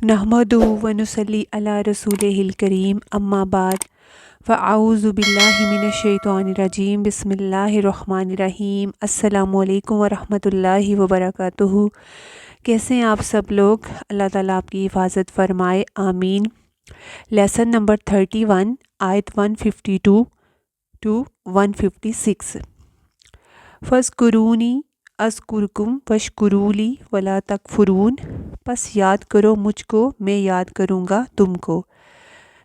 نحمدہ ونصلی علی رسولہ الکریم اما بعد فاعوذ باللہ من الشیطان الرجیم بسم اللہ الرحمن الرحیم السلام علیکم ورحمۃ اللہ وبرکاتہ۔ کیسے ہیں آپ سب لوگ؟ اللہ تعالیٰ آپ کی حفاظت فرمائے، آمین۔ لیسن نمبر 31 آیت 152 ٹو 156۔ فَاذْکُرُونِی اذکرکم واشکروا لی ولا تکفرون، پس یاد کرو مجھ کو، میں یاد کروں گا تم کو،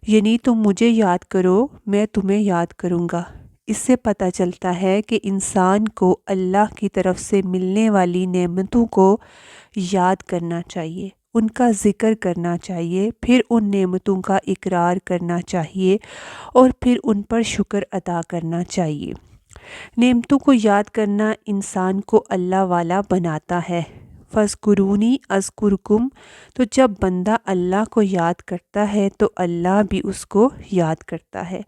یعنی تم مجھے یاد کرو، میں تمہیں یاد کروں گا۔ اس سے پتہ چلتا ہے کہ انسان کو اللہ کی طرف سے ملنے والی نعمتوں کو یاد کرنا چاہیے، ان کا ذکر کرنا چاہیے، پھر ان نعمتوں کا اقرار کرنا چاہیے اور پھر ان پر شکر ادا کرنا چاہیے۔ نعمتوں کو یاد کرنا انسان کو اللہ والا بناتا ہے۔ فَاذْکُرُونِی اذکرکم، تو جب بندہ اللہ کو یاد کرتا ہے تو اللہ بھی اس کو یاد کرتا ہے۔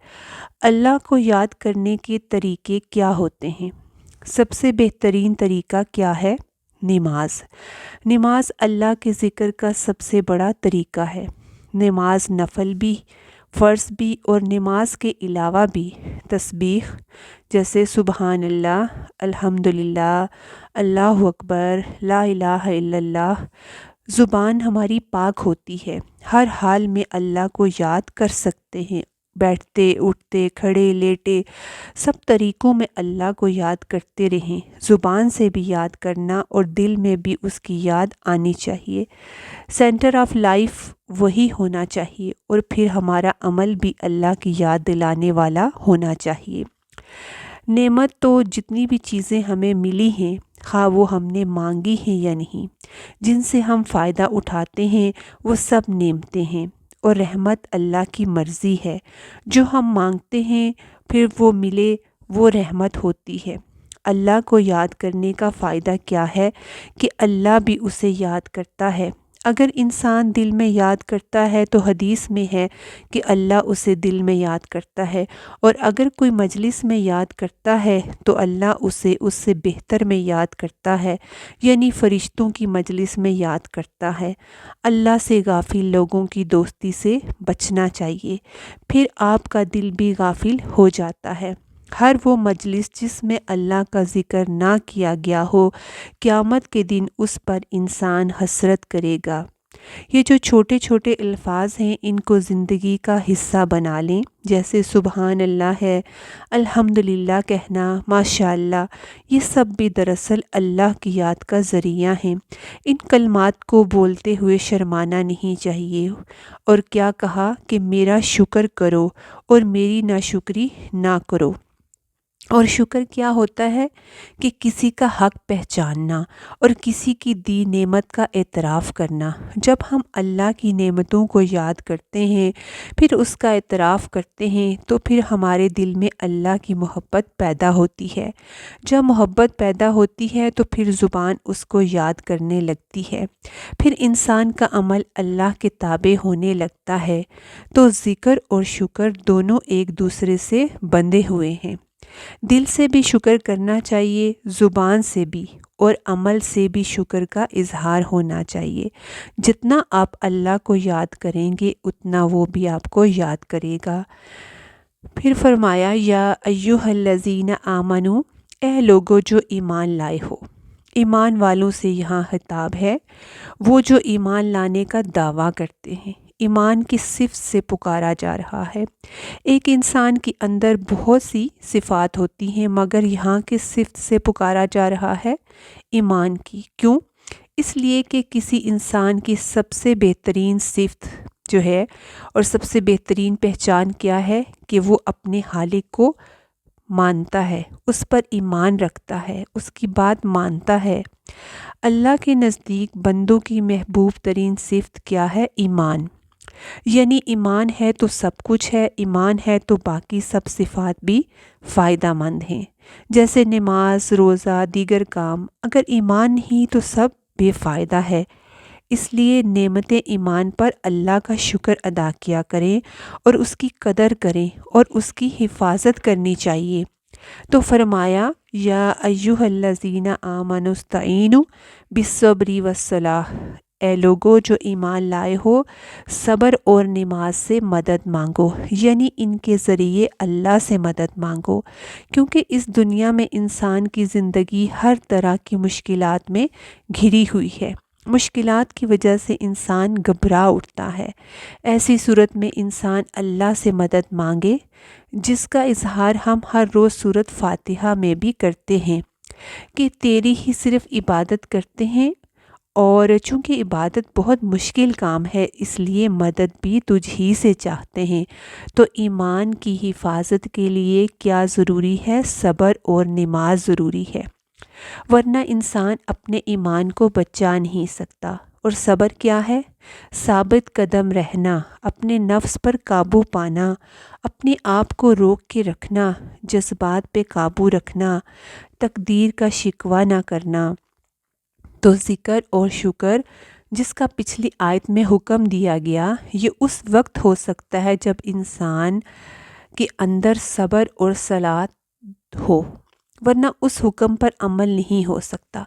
اللہ کو یاد کرنے کے طریقے کیا ہوتے ہیں؟ سب سے بہترین طریقہ کیا ہے؟ نماز۔ نماز اللہ کے ذکر کا سب سے بڑا طریقہ ہے۔ نماز نفل بھی، فرض بھی اور نماز کے علاوہ بھی تسبیح جیسے سبحان اللہ، الحمدللہ، اللہ اکبر، لا الہ الا اللہ، زبان ہماری پاک ہوتی ہے، ہر حال میں اللہ کو یاد کر سکتے ہیں، بیٹھتے اٹھتے کھڑے لیٹے سب طریقوں میں اللہ کو یاد کرتے رہیں۔ زبان سے بھی یاد کرنا اور دل میں بھی اس کی یاد آنی چاہیے۔ سینٹر آف لائف وہی ہونا چاہیے اور پھر ہمارا عمل بھی اللہ کی یاد دلانے والا ہونا چاہیے۔ نعمت تو جتنی بھی چیزیں ہمیں ملی ہیں، خواہ وہ ہم نے مانگی ہیں یا نہیں، جن سے ہم فائدہ اٹھاتے ہیں وہ سب نعمتیں ہیں، اور رحمت اللہ کی مرضی ہے۔ جو ہم مانگتے ہیں پھر وہ ملے، وہ رحمت ہوتی ہے۔ اللہ کو یاد کرنے کا فائدہ کیا ہے کہ اللہ بھی اسے یاد کرتا ہے۔ اگر انسان دل میں یاد کرتا ہے تو حدیث میں ہے کہ اللہ اسے دل میں یاد کرتا ہے، اور اگر کوئی مجلس میں یاد کرتا ہے تو اللہ اسے اس سے بہتر میں یاد کرتا ہے، یعنی فرشتوں کی مجلس میں یاد کرتا ہے۔ اللہ سے غافل لوگوں کی دوستی سے بچنا چاہیے، پھر آپ کا دل بھی غافل ہو جاتا ہے۔ ہر وہ مجلس جس میں اللہ کا ذکر نہ کیا گیا ہو، قیامت کے دن اس پر انسان حسرت کرے گا۔ یہ جو چھوٹے چھوٹے الفاظ ہیں ان کو زندگی کا حصہ بنا لیں، جیسے سبحان اللہ ہے، الحمدللہ کہنا، ماشاء اللہ، یہ سب بھی دراصل اللہ کی یاد کا ذریعہ ہیں۔ ان کلمات کو بولتے ہوئے شرمانا نہیں چاہیے۔ اور کیا کہا کہ میرا شکر کرو اور میری ناشکری نہ کرو۔ اور شکر کیا ہوتا ہے کہ کسی کا حق پہچاننا اور کسی کی دی نعمت کا اعتراف کرنا۔ جب ہم اللہ کی نعمتوں کو یاد کرتے ہیں، پھر اس کا اعتراف کرتے ہیں، تو پھر ہمارے دل میں اللہ کی محبت پیدا ہوتی ہے۔ جب محبت پیدا ہوتی ہے تو پھر زبان اس کو یاد کرنے لگتی ہے، پھر انسان کا عمل اللہ کے تابع ہونے لگتا ہے۔ تو ذکر اور شکر دونوں ایک دوسرے سے بندھے ہوئے ہیں۔ دل سے بھی شکر کرنا چاہیے، زبان سے بھی، اور عمل سے بھی شکر کا اظہار ہونا چاہیے۔ جتنا آپ اللہ کو یاد کریں گے اتنا وہ بھی آپ کو یاد کرے گا۔ پھر فرمایا یا ایھا الذین آمنو، اے لوگو جو ایمان لائے ہو۔ ایمان والوں سے یہاں خطاب ہے، وہ جو ایمان لانے کا دعویٰ کرتے ہیں۔ ایمان کی صفت سے پکارا جا رہا ہے۔ ایک انسان کے اندر بہت سی صفات ہوتی ہیں، مگر یہاں کس صفت سے پکارا جا رہا ہے؟ ایمان کی۔ کیوں؟ اس لیے کہ کسی انسان کی سب سے بہترین صفت جو ہے اور سب سے بہترین پہچان کیا ہے کہ وہ اپنے خالق کو مانتا ہے، اس پر ایمان رکھتا ہے، اس کی بات مانتا ہے۔ اللہ کے نزدیک بندوں کی محبوب ترین صفت کیا ہے؟ ایمان۔ یعنی ایمان ہے تو سب کچھ ہے، ایمان ہے تو باقی سب صفات بھی فائدہ مند ہیں، جیسے نماز، روزہ، دیگر کام۔ اگر ایمان نہیں تو سب بے فائدہ ہے۔ اس لیے نعمت ایمان پر اللہ کا شکر ادا کیا کریں اور اس کی قدر کریں اور اس کی حفاظت کرنی چاہیے۔ تو فرمایا یا ایھا الذین آمنوا استعینوا بالصبر والصلاۃ، اے لوگو جو ایمان لائے ہو، صبر اور نماز سے مدد مانگو، یعنی ان کے ذریعے اللہ سے مدد مانگو، کیونکہ اس دنیا میں انسان کی زندگی ہر طرح کی مشکلات میں گھری ہوئی ہے۔ مشکلات کی وجہ سے انسان گھبرا اٹھتا ہے۔ ایسی صورت میں انسان اللہ سے مدد مانگے، جس کا اظہار ہم ہر روز سورۃ فاتحہ میں بھی کرتے ہیں کہ تیری ہی صرف عبادت کرتے ہیں، اور چونکہ عبادت بہت مشکل کام ہے اس لیے مدد بھی تجھ ہی سے چاہتے ہیں۔ تو ایمان کی حفاظت کے لیے کیا ضروری ہے؟ صبر اور نماز ضروری ہے، ورنہ انسان اپنے ایمان کو بچا نہیں سکتا۔ اور صبر کیا ہے؟ ثابت قدم رہنا، اپنے نفس پر قابو پانا، اپنے آپ کو روک کے رکھنا، جذبات پہ قابو رکھنا، تقدیر کا شکوہ نہ کرنا۔ تو ذکر اور شکر جس کا پچھلی آیت میں حکم دیا گیا، یہ اس وقت ہو سکتا ہے جب انسان کے اندر صبر اور صلات ہو، ورنہ اس حکم پر عمل نہیں ہو سکتا۔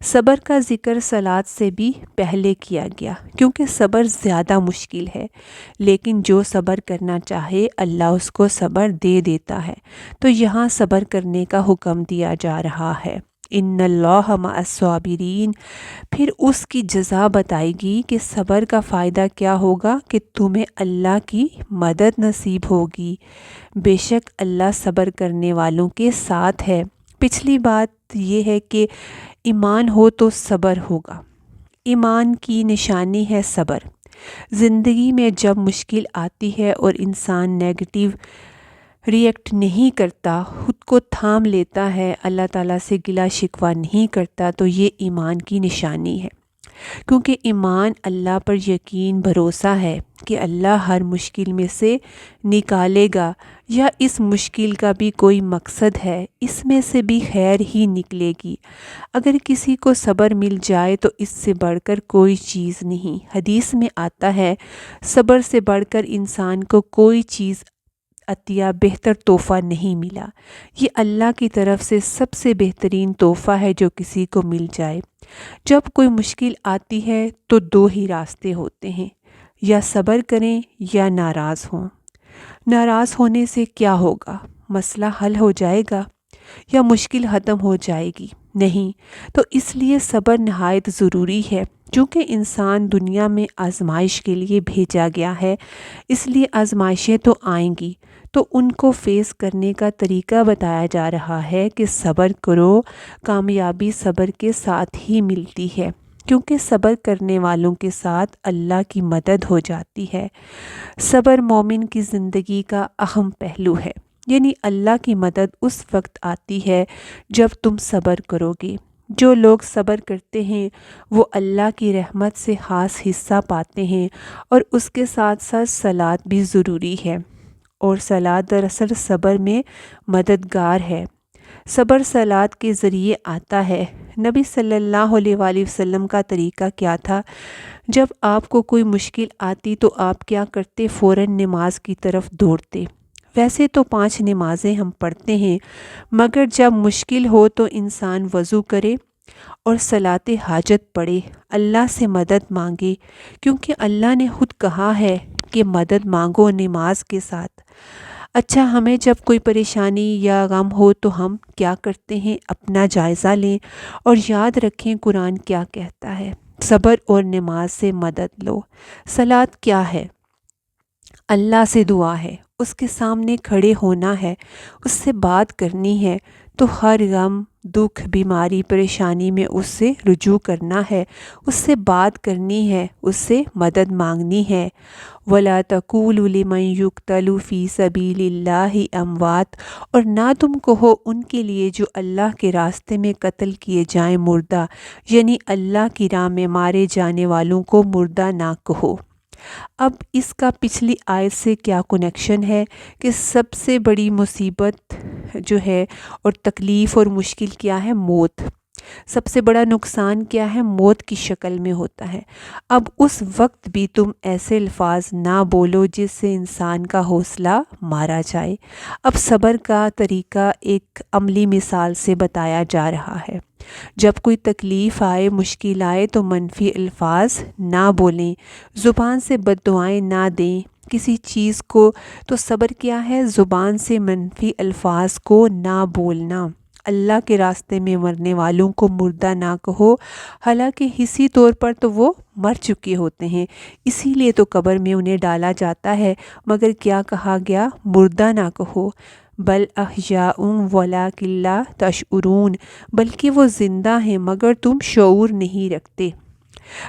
صبر کا ذکر صلات سے بھی پہلے کیا گیا کیونکہ صبر زیادہ مشکل ہے، لیکن جو صبر کرنا چاہے اللہ اس کو صبر دے دیتا ہے۔ تو یہاں صبر کرنے کا حکم دیا جا رہا ہے۔ ان اللہ مع الصابرین، پھر اس کی جزا بتائے گی کہ صبر کا فائدہ کیا ہوگا، کہ تمہیں اللہ کی مدد نصیب ہوگی، بے شک اللہ صبر کرنے والوں کے ساتھ ہے۔ پچھلی بات یہ ہے کہ ایمان ہو تو صبر ہوگا۔ ایمان کی نشانی ہے صبر۔ زندگی میں جب مشکل آتی ہے اور انسان نیگیٹو ریئیکٹ نہیں کرتا، خود کو تھام لیتا ہے، اللہ تعالیٰ سے گلہ شکوہ نہیں کرتا، تو یہ ایمان کی نشانی ہے۔ کیونکہ ایمان اللہ پر یقین بھروسہ ہے کہ اللہ ہر مشکل میں سے نکالے گا، یا اس مشکل کا بھی کوئی مقصد ہے، اس میں سے بھی خیر ہی نکلے گی۔ اگر کسی کو صبر مل جائے تو اس سے بڑھ کر کوئی چیز نہیں۔ حدیث میں آتا ہے، صبر سے بڑھ کر انسان کو کوئی چیز عطیہ بہتر تحفہ نہیں ملا۔ یہ اللہ کی طرف سے سب سے بہترین تحفہ ہے جو کسی کو مل جائے۔ جب کوئی مشکل آتی ہے تو دو ہی راستے ہوتے ہیں، یا صبر کریں یا ناراض ہوں۔ ناراض ہونے سے کیا ہوگا؟ مسئلہ حل ہو جائے گا یا مشکل ختم ہو جائے گی؟ نہیں۔ تو اس لیے صبر نہایت ضروری ہے، چونکہ انسان دنیا میں آزمائش کے لیے بھیجا گیا ہے، اس لیے آزمائشیں تو آئیں گی، تو ان کو فیس کرنے کا طریقہ بتایا جا رہا ہے کہ صبر کرو، کامیابی صبر کے ساتھ ہی ملتی ہے، کیونکہ صبر کرنے والوں کے ساتھ اللہ کی مدد ہو جاتی ہے۔ صبر مومن کی زندگی کا اہم پہلو ہے، یعنی اللہ کی مدد اس وقت آتی ہے جب تم صبر کرو گے۔ جو لوگ صبر کرتے ہیں وہ اللہ کی رحمت سے خاص حصہ پاتے ہیں، اور اس کے ساتھ ساتھ صلات بھی ضروری ہے، اور صلات دراصل صبر میں مددگار ہے۔ صبر صلات کے ذریعے آتا ہے۔ نبی صلی اللہ علیہ وآلہ وسلم کا طریقہ کیا تھا؟ جب آپ کو کوئی مشکل آتی تو آپ کیا کرتے؟ فوراً نماز کی طرف دوڑتے۔ ویسے تو 5 نمازیں ہم پڑھتے ہیں، مگر جب مشکل ہو تو انسان وضو کرے اور صلاۃ حاجت پڑھے، اللہ سے مدد مانگے، کیونکہ اللہ نے خود کہا ہے کہ مدد مانگو نماز کے ساتھ۔ اچھا، ہمیں جب کوئی پریشانی یا غم ہو تو ہم کیا کرتے ہیں؟ اپنا جائزہ لیں اور یاد رکھیں قرآن کیا کہتا ہے۔ صبر اور نماز سے مدد لو۔ صلات کیا ہے؟ اللہ سے دعا ہے، اس کے سامنے کھڑے ہونا ہے، اس سے بات کرنی ہے، تو ہر غم، دکھ، بیماری، پریشانی میں اس سے رجوع کرنا ہے، اس سے بات کرنی ہے، اس سے مدد مانگنی ہے۔ وَلَا تَقُولُوا لِمَن يُقْتَلُ فِي سَبِيلِ اللَّهِ أَمْوَاتٌ، اور نہ تم کہو ان کے لیے جو اللہ کے راستے میں قتل کیے جائیں مردہ، یعنی اللہ کی راہ میں مارے جانے والوں کو مردہ نہ کہو۔ اب اس کا پچھلی آیت سے کیا کنیکشن ہے کہ سب سے بڑی مصیبت جو ہے اور تکلیف اور مشکل کیا ہے؟ موت۔ سب سے بڑا نقصان کیا ہے؟ موت کی شکل میں ہوتا ہے۔ اب اس وقت بھی تم ایسے الفاظ نہ بولو جس سے انسان کا حوصلہ مارا جائے۔ اب صبر کا طریقہ ایک عملی مثال سے بتایا جا رہا ہے۔ جب کوئی تکلیف آئے، مشکل آئے تو منفی الفاظ نہ بولیں، زبان سے بد دعائیں نہ دیں کسی چیز کو۔ تو صبر کیا ہے؟ زبان سے منفی الفاظ کو نہ بولنا۔ اللہ کے راستے میں مرنے والوں کو مردہ نہ کہو، حالانکہ حصی طور پر تو وہ مر چکے ہوتے ہیں، اسی لیے تو قبر میں انہیں ڈالا جاتا ہے، مگر کیا کہا گیا؟ مردہ نہ کہو۔ بل احیاء ولکن لا تشعرون، بلکہ وہ زندہ ہیں مگر تم شعور نہیں رکھتے۔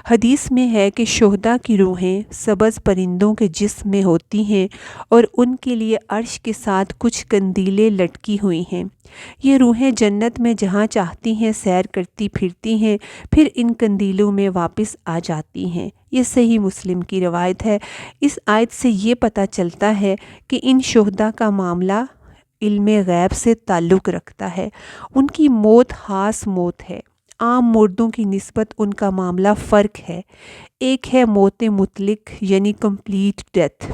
حدیث میں ہے کہ شہداء کی روحیں سبز پرندوں کے جسم میں ہوتی ہیں اور ان کے لیے عرش کے ساتھ کچھ قندیلیں لٹکی ہوئی ہیں۔ یہ روحیں جنت میں جہاں چاہتی ہیں سیر کرتی پھرتی ہیں، پھر ان قندیلوں میں واپس آ جاتی ہیں۔ یہ صحیح مسلم کی روایت ہے۔ اس آیت سے یہ پتہ چلتا ہے کہ ان شہداء کا معاملہ علم غیب سے تعلق رکھتا ہے۔ ان کی موت خاص موت ہے۔ عام مردوں کی نسبت ان کا معاملہ فرق ہے۔ ایک ہے موت مطلق یعنی کمپلیٹ ڈیتھ،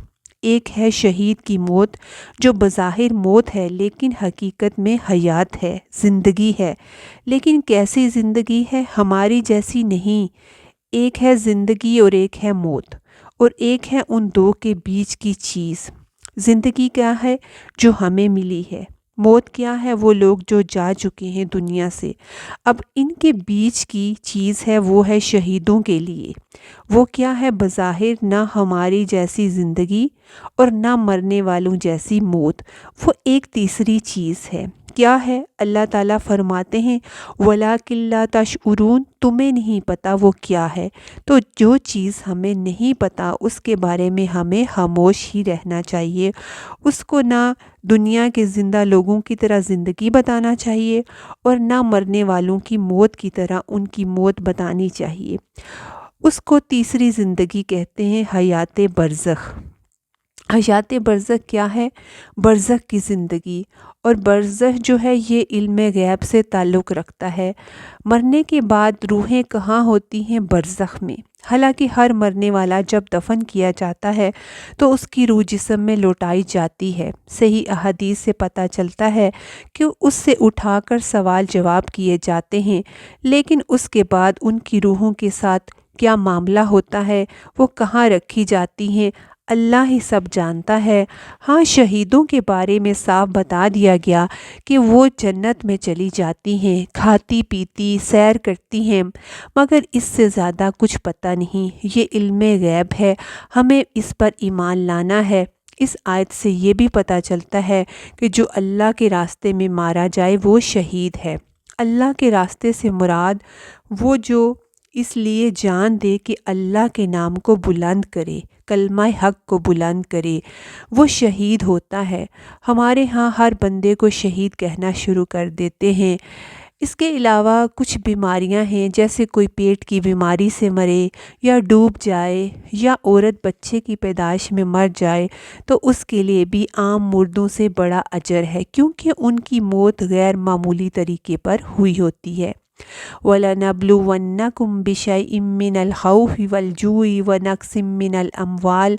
ایک ہے شہید کی موت جو بظاہر موت ہے لیکن حقیقت میں حیات ہے، زندگی ہے۔ لیکن کیسی زندگی ہے؟ ہماری جیسی نہیں۔ ایک ہے زندگی اور ایک ہے موت، اور ایک ہے ان دو کے بیچ کی چیز۔ زندگی کیا ہے؟ جو ہمیں ملی ہے۔ موت کیا ہے؟ وہ لوگ جو جا چکے ہیں دنیا سے۔ اب ان کے بیچ کی چیز ہے، وہ ہے شہیدوں کے لیے۔ وہ کیا ہے؟ بظاہر نہ ہماری جیسی زندگی اور نہ مرنے والوں جیسی موت، وہ ایک تیسری چیز ہے۔ کیا ہے؟ اللہ تعالیٰ فرماتے ہیں وَلَٰكِن لَا تَشْعُرُونَ، تمہیں نہیں پتہ وہ کیا ہے۔ تو جو چیز ہمیں نہیں پتہ اس کے بارے میں ہمیں خاموش ہی رہنا چاہیے، اس کو نہ دنیا کے زندہ لوگوں کی طرح زندگی بتانا چاہیے اور نہ مرنے والوں کی موت کی طرح ان کی موت بتانی چاہیے۔ اس کو تیسری زندگی کہتے ہیں، حیات برزخ۔ حیات برزخ کیا ہے؟ برزخ کی زندگی، اور برزخ جو ہے یہ علم غیب سے تعلق رکھتا ہے۔ مرنے کے بعد روحیں کہاں ہوتی ہیں؟ برزخ میں۔ حالانکہ ہر مرنے والا جب دفن کیا جاتا ہے تو اس کی روح جسم میں لوٹائی جاتی ہے۔ صحیح احادیث سے پتہ چلتا ہے کہ اس سے اٹھا کر سوال جواب کیے جاتے ہیں، لیکن اس کے بعد ان کی روحوں کے ساتھ کیا معاملہ ہوتا ہے، وہ کہاں رکھی جاتی ہیں، اللہ ہی سب جانتا ہے۔ ہاں، شہیدوں کے بارے میں صاف بتا دیا گیا کہ وہ جنت میں چلی جاتی ہیں، کھاتی پیتی سیر کرتی ہیں، مگر اس سے زیادہ کچھ پتہ نہیں۔ یہ علم غیب ہے، ہمیں اس پر ایمان لانا ہے۔ اس آیت سے یہ بھی پتہ چلتا ہے کہ جو اللہ کے راستے میں مارا جائے وہ شہید ہے۔ اللہ کے راستے سے مراد وہ جو اس لیے جان دے کہ اللہ کے نام کو بلند کرے، کلمہ حق کو بلند کرے، وہ شہید ہوتا ہے۔ ہمارے ہاں ہر بندے کو شہید کہنا شروع کر دیتے ہیں۔ اس کے علاوہ کچھ بیماریاں ہیں، جیسے کوئی پیٹ کی بیماری سے مرے یا ڈوب جائے یا عورت بچے کی پیدائش میں مر جائے تو اس کے لیے بھی عام مردوں سے بڑا اجر ہے، کیونکہ ان کی موت غیر معمولی طریقے پر ہوئی ہوتی ہے۔ وَلَنَبْلُوَنَّكُمْ بِشَيْءٍ مِّنَ الْخَوْفِ وَالْجُوعِ وَنَقْصٍ مِّنَ الْأَمْوَالِ،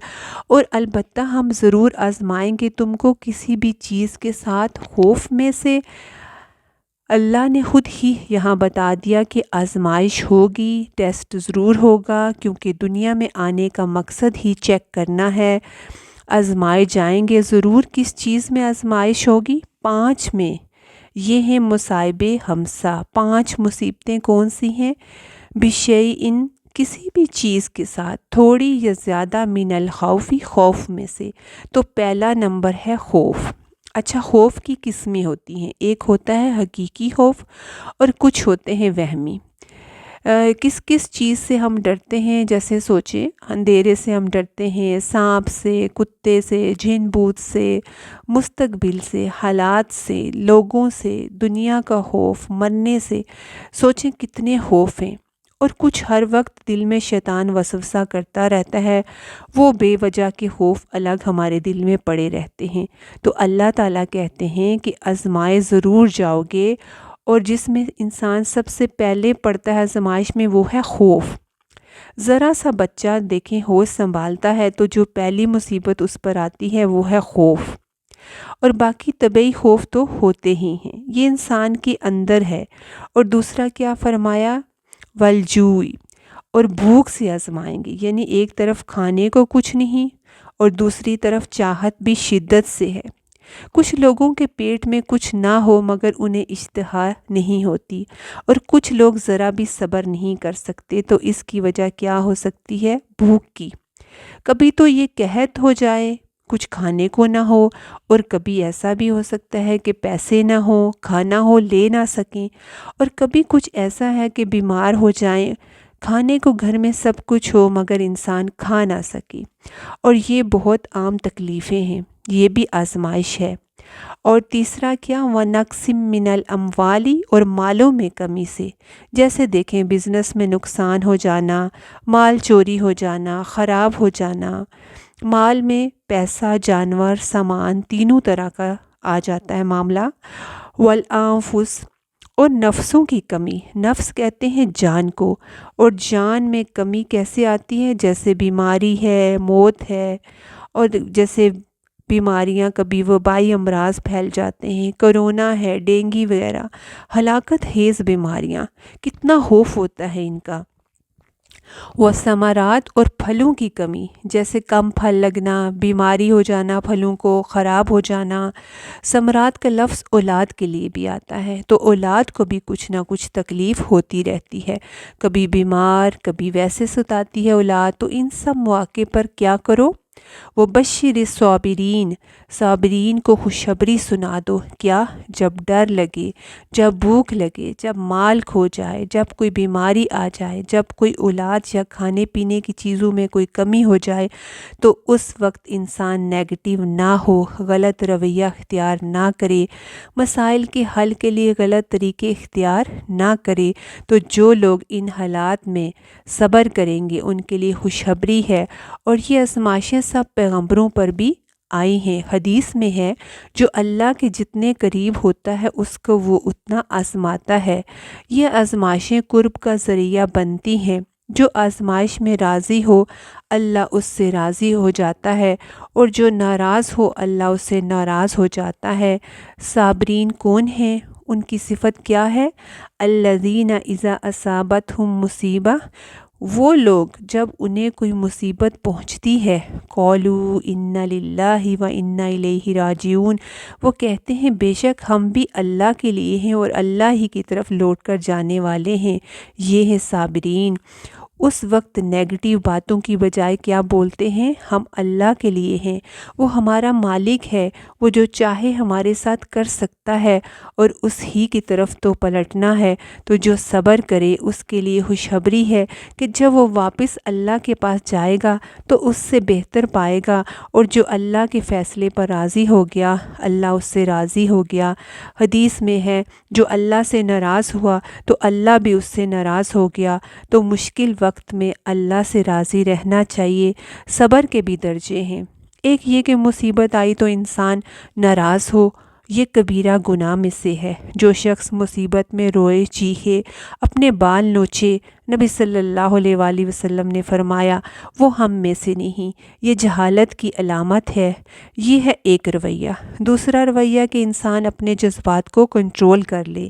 اور البتہ ہم ضرور آزمائیں گے تم کو کسی بھی چیز کے ساتھ، خوف میں سے۔ اللہ نے خود ہی یہاں بتا دیا کہ آزمائش ہوگی، ٹیسٹ ضرور ہوگا، کیونکہ دنیا میں آنے کا مقصد ہی چیک کرنا ہے۔ آزمائے جائیں گے ضرور۔ کس چیز میں آزمائش ہوگی؟ 5 میں۔ یہ ہیں مصائب خمسہ، 5 مصیبتیں کون سی ہیں؟ بشیئن، کسی بھی چیز کے ساتھ، تھوڑی یا زیادہ، من الخوف، خوف میں سے۔ تو پہلا نمبر ہے خوف۔ اچھا، خوف کی قسمیں ہوتی ہیں، ایک ہوتا ہے حقیقی خوف اور کچھ ہوتے ہیں وہمی۔ کس کس چیز سے ہم ڈرتے ہیں؟ جیسے سوچیں، اندھیرے سے ہم ڈرتے ہیں، سانپ سے، کتے سے، جن بوت سے، مستقبل سے، حالات سے، لوگوں سے، دنیا کا خوف، مرنے سے۔ سوچیں کتنے خوف ہیں، اور کچھ ہر وقت دل میں شیطان وسوسہ کرتا رہتا ہے، وہ بے وجہ کے خوف الگ ہمارے دل میں پڑے رہتے ہیں۔ تو اللہ تعالیٰ کہتے ہیں کہ آزمائے ضرور جاؤ گے، اور جس میں انسان سب سے پہلے پڑتا ہے آزمائش میں وہ ہے خوف۔ ذرا سا بچہ دیکھیں ہوش سنبھالتا ہے تو جو پہلی مصیبت اس پر آتی ہے وہ ہے خوف، اور باقی طبعی خوف تو ہوتے ہی ہیں، یہ انسان کے اندر ہے۔ اور دوسرا کیا فرمایا؟ والجوع، اور بھوک سے آزمائیں گے، یعنی ایک طرف کھانے کو کچھ نہیں اور دوسری طرف چاہت بھی شدت سے ہے۔ کچھ لوگوں کے پیٹ میں کچھ نہ ہو مگر انہیں اشتہا نہیں ہوتی، اور کچھ لوگ ذرا بھی صبر نہیں کر سکتے، تو اس کی وجہ کیا ہو سکتی ہے؟ بھوک کی۔ کبھی تو یہ قحط ہو جائے، کچھ کھانے کو نہ ہو، اور کبھی ایسا بھی ہو سکتا ہے کہ پیسے نہ ہوں، کھانا ہو لے نہ سکیں، اور کبھی کچھ ایسا ہے کہ بیمار ہو جائیں، کھانے کو گھر میں سب کچھ ہو مگر انسان کھا نہ سکے، اور یہ بہت عام تکلیفیں ہیں، یہ بھی آزمائش ہے۔ اور تیسرا کیا؟ وَنَقْصٍ مِّنَ الْأَمْوَالِ، اور مالوں میں کمی سے، جیسے دیکھیں بزنس میں نقصان ہو جانا، مال چوری ہو جانا، خراب ہو جانا، مال میں پیسہ، جانور، سامان، تینوں طرح کا آ جاتا ہے معاملہ۔ وَالْأَنفُسِ، اور نفسوں کی کمی، نفس کہتے ہیں جان کو، اور جان میں کمی کیسے آتی ہے؟ جیسے بیماری ہے، موت ہے، اور جیسے بیماریاں کبھی وبائی امراض پھیل جاتے ہیں، کرونا ہے، ڈینگی وغیرہ، ہلاکت خیز بیماریاں، کتنا خوف ہوتا ہے ان کا۔ وہ ثمرات، اور پھلوں کی کمی، جیسے کم پھل لگنا، بیماری ہو جانا، پھلوں کو خراب ہو جانا۔ ثمرات کا لفظ اولاد کے لیے بھی آتا ہے، تو اولاد کو بھی کچھ نہ کچھ تکلیف ہوتی رہتی ہے، کبھی بیمار، کبھی ویسے ستاتی ہے اولاد۔ تو ان سب مواقع پر کیا کرو؟ وہ بشر الصابرین، صابرین کو خوشخبری سنا دو۔ کیا؟ جب ڈر لگے، جب بھوک لگے، جب مال کھو جائے، جب کوئی بیماری آ جائے، جب کوئی اولاد یا کھانے پینے کی چیزوں میں کوئی کمی ہو جائے، تو اس وقت انسان نیگیٹو نہ ہو، غلط رویہ اختیار نہ کرے، مسائل کے حل کے لیے غلط طریقے اختیار نہ کرے۔ تو جو لوگ ان حالات میں صبر کریں گے ان کے لیے خوشخبری ہے، اور یہ آزمائشیں سب پیغمبروں پر بھی آئی ہیں۔ حدیث میں ہے جو اللہ کے جتنے قریب ہوتا ہے اس کو وہ اتنا آزماتا ہے۔ یہ آزمائشیں قرب کا ذریعہ بنتی ہیں، جو آزمائش میں راضی ہو اللہ اس سے راضی ہو جاتا ہے، اور جو ناراض ہو اللہ اس سے ناراض ہو جاتا ہے۔ صابرین کون ہیں؟ ان کی صفت کیا ہے؟ الذین اذا اصابتہم مصیبہ، وہ لوگ جب انہیں کوئی مصیبت پہنچتی ہے، قالوا انا للہ و انا الیہ راجعون، وہ کہتے ہیں بے شک ہم بھی اللہ کے لیے ہیں اور اللہ ہی کی طرف لوٹ کر جانے والے ہیں۔ یہ ہے صابرین۔ اس وقت نیگیٹو باتوں کی بجائے کیا بولتے ہیں؟ ہم اللہ کے لیے ہیں، وہ ہمارا مالک ہے، وہ جو چاہے ہمارے ساتھ کر سکتا ہے، اور اس ہی کی طرف تو پلٹنا ہے۔ تو جو صبر کرے اس کے لیے خوشخبری ہے کہ جب وہ واپس اللہ کے پاس جائے گا تو اس سے بہتر پائے گا، اور جو اللہ کے فیصلے پر راضی ہو گیا اللہ اس سے راضی ہو گیا۔ حدیث میں ہے جو اللہ سے ناراض ہوا تو اللہ بھی اس سے ناراض ہو گیا۔ تو مشکل وقت میں اللہ سے راضی رہنا چاہیے۔ صبر کے بھی درجے ہیں، ایک یہ کہ مصیبت آئی تو انسان ناراض ہو، یہ کبیرہ گناہ میں سے ہے۔ جو شخص مصیبت میں روئے، چیخے، اپنے بال نوچے، نبی صلی اللہ علیہ وآلہ وسلم نے فرمایا وہ ہم میں سے نہیں، یہ جہالت کی علامت ہے۔ یہ ہے ایک رویہ۔ دوسرا رویہ کہ انسان اپنے جذبات کو کنٹرول کر لے،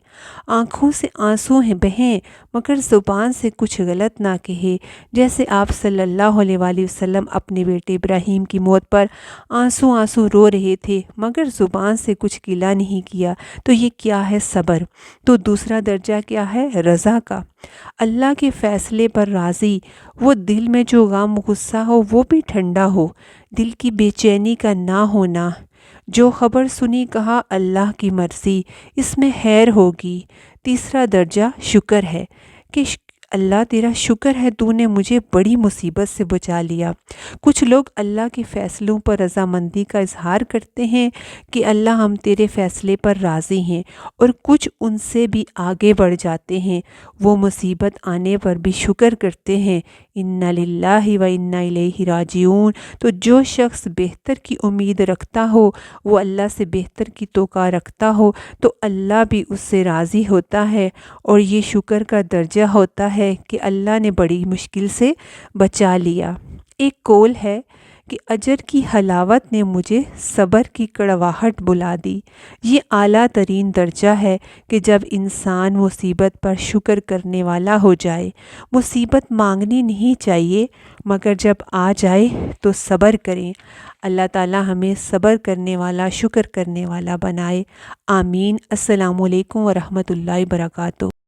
آنکھوں سے آنسو بہیں مگر زبان سے کچھ غلط نہ کہے، جیسے آپ صلی اللہ علیہ وآلہ وسلم اپنے بیٹے ابراہیم کی موت پر آنسو رو رہے تھے مگر زبان سے کچھ گلہ نہیں کیا۔ تو یہ کیا ہے؟ صبر۔ تو دوسرا درجہ کیا ہے؟ رضا کا، اللہ کے فیصلے پر راضی، وہ دل میں جو غم غصہ ہو وہ بھی ٹھنڈا ہو، دل کی بے چینی کا نہ ہونا۔ جو خبر سنی کہا اللہ کی مرضی، اس میں خیر ہوگی۔ تیسرا درجہ شکر ہے کہ اللہ تیرا شکر ہے تو نے مجھے بڑی مصیبت سے بچا لیا۔ کچھ لوگ اللہ کے فیصلوں پر رضامندی کا اظہار کرتے ہیں کہ اللہ ہم تیرے فیصلے پر راضی ہیں، اور کچھ ان سے بھی آگے بڑھ جاتے ہیں، وہ مصیبت آنے پر بھی شکر کرتے ہیں انا للہ و انا الیہ راجعون۔ تو جو شخص بہتر کی امید رکھتا ہو، وہ اللہ سے بہتر کی توقع رکھتا ہو، تو اللہ بھی اس سے راضی ہوتا ہے، اور یہ شکر کا درجہ ہوتا ہے کہ اللہ نے بڑی مشکل سے بچا لیا۔ ایک قول ہے کہ اجر کی حلاوت نے مجھے صبر کی کڑواہٹ بلا دی۔ یہ اعلیٰ ترین درجہ ہے کہ جب انسان مصیبت پر شکر کرنے والا ہو جائے۔ مصیبت مانگنی نہیں چاہیے، مگر جب آ جائے تو صبر کریں۔ اللہ تعالی ہمیں صبر کرنے والا، شکر کرنے والا بنائے، آمین۔ السلام علیکم ورحمۃ اللہ وبرکاتہ۔